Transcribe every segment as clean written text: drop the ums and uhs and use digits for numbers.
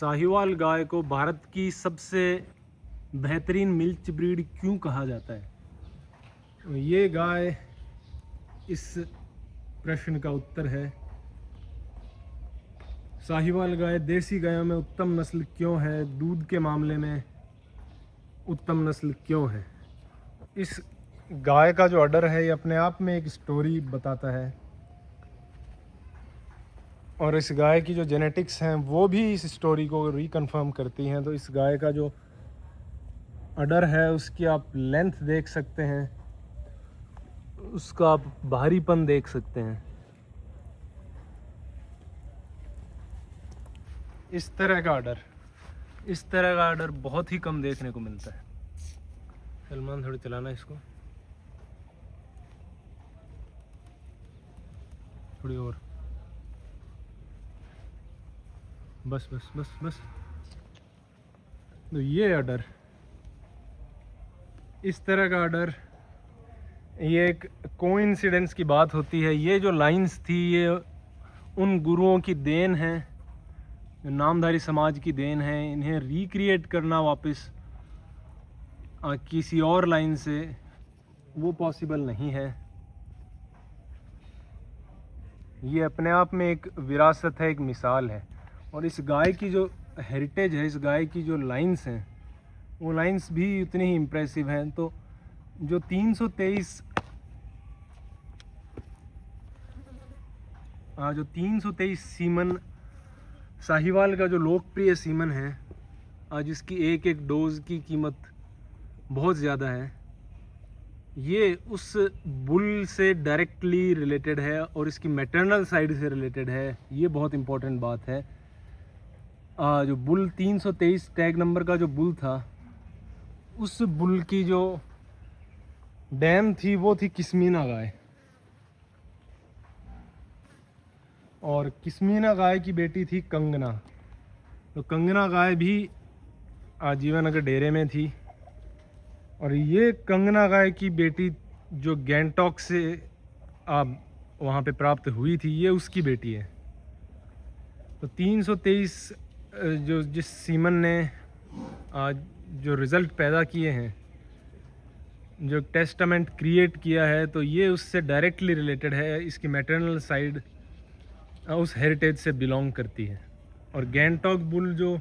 साहिवाल गाय को भारत की सबसे बेहतरीन मिल्क ब्रीड क्यों कहा जाता है? तो ये गाय इस प्रश्न का उत्तर है। साहिवाल गाय देसी गायों में उत्तम नस्ल क्यों है? दूध के मामले में उत्तम नस्ल क्यों है? इस गाय का जो ऑर्डर है ये अपने आप में एक स्टोरी बताता है, और इस गाय की जो जेनेटिक्स हैं वो भी इस स्टोरी को रिकन्फर्म करती हैं। तो इस गाय का जो अडर है उसकी आप लेंथ देख सकते हैं, उसका आप भारीपन देख सकते हैं। इस तरह का अडर बहुत ही कम देखने को मिलता है। सलमान थोड़ी चलाना इसको, थोड़ी और, बस बस बस बस। तो ये अडर, इस तरह का अडर, ये एक कोइंसिडेंस की बात होती है। ये जो लाइंस थी ये उन गुरुओं की देन है, जो नामधारी समाज की देन है। इन्हें रिक्रिएट करना वापस किसी और लाइन से वो पॉसिबल नहीं है। ये अपने आप में एक विरासत है, एक मिसाल है। और इस गाय की जो हेरिटेज है, इस गाय की जो लाइंस हैं, वो लाइंस भी उतनी ही इम्प्रेसिव हैं। तो जो 323 सीमन साहिवाल का जो लोकप्रिय सीमन है, जिसकी एक एक डोज की कीमत बहुत ज़्यादा है, ये उस बुल से डायरेक्टली रिलेटेड है और इसकी मैटरनल साइड से रिलेटेड है। ये बहुत इम्पोर्टेंट बात है। जो बुल 323 टैग नंबर का जो बुल था, उस बुल की जो डैम थी वो थी किस्मीना गाय, और किस्मीना गाय की बेटी थी कंगना। तो कंगना गाय भी आजीवन नगर डेरे में थी, और ये कंगना गाय की बेटी जो गैंगटॉक से वहाँ पे प्राप्त हुई थी, ये उसकी बेटी है। तो 323 जो जिस सीमन ने जो रिज़ल्ट पैदा किए हैं, जो टेस्टामेंट क्रिएट किया है, तो ये उससे डायरेक्टली रिलेटेड है। इसकी मैटरनल साइड उस हेरिटेज से बिलोंग करती है। और गैंगटॉक बुल जो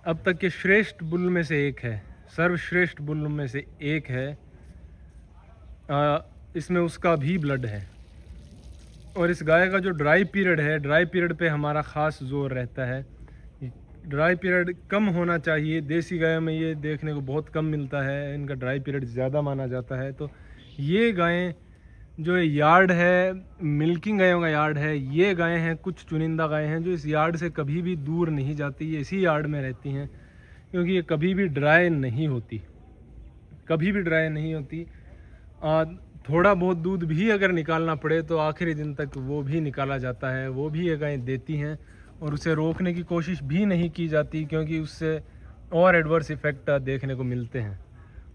अब तक के श्रेष्ठ बुल में से एक है, सर्वश्रेष्ठ बुल में से एक है, इसमें उसका भी ब्लड है। और इस गाय का जो ड्राई पीरियड है, ड्राई पीरियड पे हमारा ख़ास जोर रहता है। ड्राई पीरियड कम होना चाहिए। देसी गायों में ये देखने को बहुत कम मिलता है, इनका ड्राई पीरियड ज़्यादा माना जाता है। तो ये गायें जो यार्ड है, मिल्किंग गायों का यार्ड है, ये गायें हैं कुछ चुनिंदा गायें हैं जो इस यार्ड से कभी भी दूर नहीं जाती। ये इसी यार्ड में रहती हैं, क्योंकि ये कभी भी ड्राई नहीं होती, कभी भी ड्राई नहीं होती। थोड़ा बहुत दूध भी अगर निकालना पड़े तो आखिरी दिन तक वो भी निकाला जाता है, वो भी ये गायें देती हैं, और उसे रोकने की कोशिश भी नहीं की जाती, क्योंकि उससे और एडवर्स इफ़ेक्ट देखने को मिलते हैं।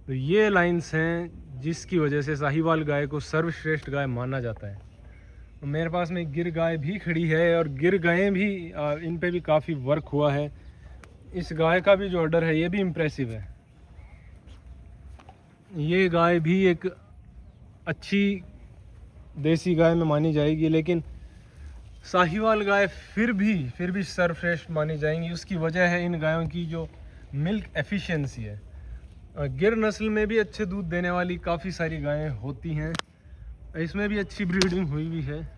तो ये लाइंस हैं जिसकी वजह से साहिवाल गाय को सर्वश्रेष्ठ गाय माना जाता है। तो मेरे पास में गिर गाय भी खड़ी है, और गिर गायें भी इन पे भी काफ़ी वर्क हुआ है। इस गाय का भी जो ऑर्डर है ये भी इम्प्रेसिव है। ये गाय भी एक अच्छी देसी गाय में मानी जाएगी, लेकिन साहिवाल गाय फिर भी सर्वश्रेष्ठ मानी जाएंगी। उसकी वजह है इन गायों की जो मिल्क एफिशिएंसी है। गिर नस्ल में भी अच्छे दूध देने वाली काफ़ी सारी गायें होती हैं, इसमें भी अच्छी ब्रीडिंग हुई हुई है।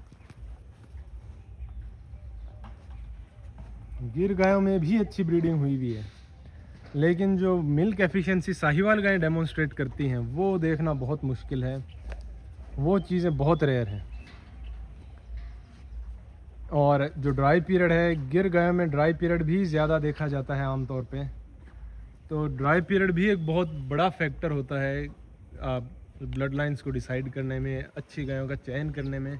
गिर गायों में भी अच्छी ब्रीडिंग हुई हुई है, लेकिन जो मिल्क एफिशिएंसी साहिवाल गायें डेमोन्स्ट्रेट करती हैं वो देखना बहुत मुश्किल है, वो चीज़ें बहुत रेयर हैं। और जो ड्राई पीरियड है, गिर गायों में ड्राई पीरियड भी ज़्यादा देखा जाता है आमतौर पे। तो ड्राई पीरियड भी एक बहुत बड़ा फैक्टर होता है ब्लड लाइंस को डिसाइड करने में, अच्छी गायों का चयन करने में।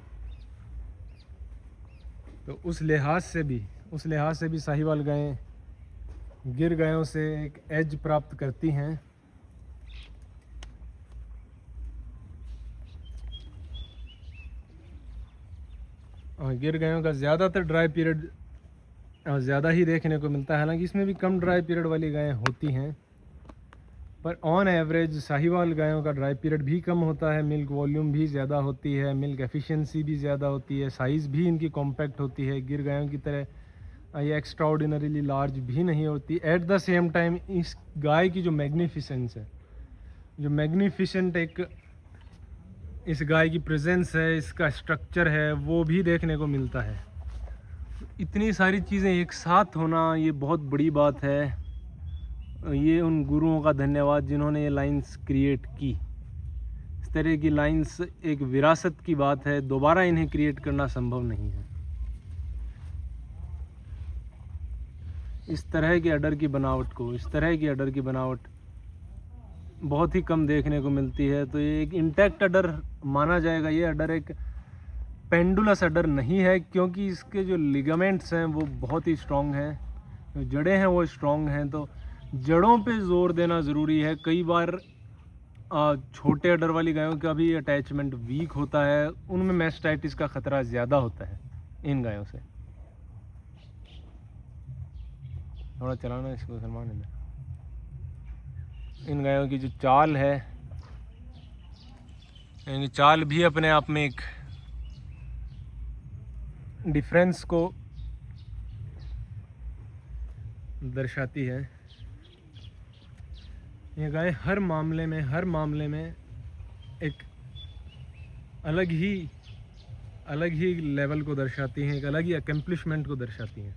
तो उस लिहाज से भी साहिवाल गायें गिर गायों से एक एज प्राप्त करती हैं। गिर गायों का ज़्यादातर ड्राई पीरियड ज़्यादा ही देखने को मिलता है। हालांकि इसमें भी कम ड्राई पीरियड वाली गायें होती हैं, पर ऑन एवरेज साहिवाल गायों का ड्राई पीरियड भी कम होता है, मिल्क वॉल्यूम भी ज़्यादा होती है, मिल्क एफिशिएंसी भी ज़्यादा होती है, साइज़ भी इनकी कॉम्पैक्ट होती है, गिर गायों की तरह ये एक्स्ट्राऑर्डिनरीली लार्ज भी नहीं होती। एट द सेम टाइम इस गाय की जो मैग्नीफिसेंस है, जो मैग्नीफिसेंट एक इस गाय की प्रेजेंस है, इसका स्ट्रक्चर है, वो भी देखने को मिलता है। इतनी सारी चीज़ें एक साथ होना ये बहुत बड़ी बात है। ये उन गुरुओं का धन्यवाद जिन्होंने ये लाइंस क्रिएट की। इस तरह की लाइंस एक विरासत की बात है, दोबारा इन्हें क्रिएट करना संभव नहीं है। इस तरह के अडर की बनावट बहुत ही कम देखने को मिलती है। तो ये एक इंटैक्ट अडर माना जाएगा। ये अडर एक पेंडुलस अडर नहीं है, क्योंकि इसके जो लिगामेंट्स हैं वो बहुत ही स्ट्रॉन्ग हैं, जो जड़ें हैं वो स्ट्रॉन्ग हैं। तो जड़ों पे ज़ोर देना ज़रूरी है। कई बार छोटे अडर वाली गायों का भी अटैचमेंट वीक होता है, उनमें मैस्टाइटिस का ख़तरा ज़्यादा होता है इन गायों से। थोड़ा चलाना इसको सलमान है। इन गायों की जो चाल है, इनकी चाल भी अपने आप में एक डिफरेंस को दर्शाती है। ये गाय हर मामले में एक अलग ही लेवल को दर्शाती हैं, एक अलग ही अकम्प्लिशमेंट को दर्शाती हैं।